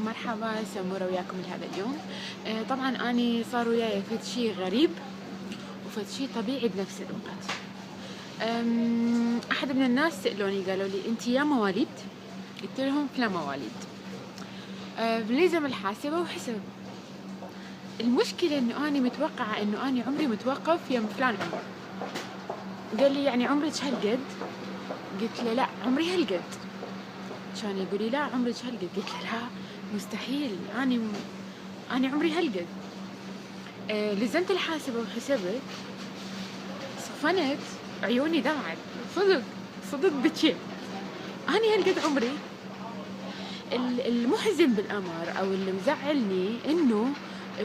مرحبا، سمورة وياكم لهذا اليوم. طبعا أني صار وياي فد شي غريب وفد شي طبيعي بنفس الوقت. أحد من الناس سألوني قالوا لي أنت يا مواليد؟ قلت لهم لا مواليد. بلزم الحاسبة وحسب. المشكلة إنه أني متوقعة إنه أني عمري متوقف يوم فلان عمر. قال لي يعني عمرك هالقد؟ قلت له لا عمري هالقد. كان يقول لي لا عمرك هالقد. قلت له لا مستحيل، أنا عمري هالقد. لزمت الحاسبة وحسبت، صفنت، عيوني دمعت، صدق بكيت. أنا هالقد عمري. المحزن بالأمر أو اللي مزعلني إنه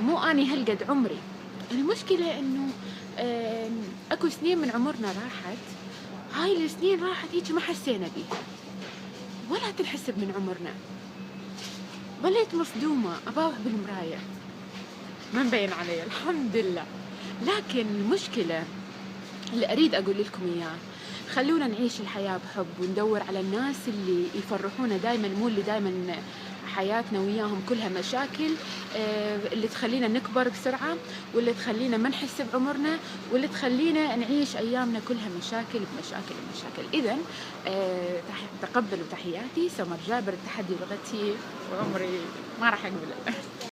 مو أنا هالقد عمري. المشكلة إنه أكو سنين من عمرنا راحت، هاي السنين راحت هيك ما حسينا بيها ولا تنحسب من عمرنا. ظليت مصدومة أباوح بالمراية ما مبين علي الحمد لله. لكن المشكلة اللي أريد أقول لكم إياه، خلونا نعيش الحياة بحب وندور على الناس اللي يفرحونا دايما، مو اللي دايما حياتنا وياهم كلها مشاكل، اللي تخلينا نكبر بسرعة، واللي تخلينا ما نحس بعمرنا، واللي تخلينا نعيش أيامنا كلها مشاكل بمشاكل بمشاكل. إذن تقبلوا تحياتي، سمر جابر، التحدي لغتي وعمري ما راح أقبله.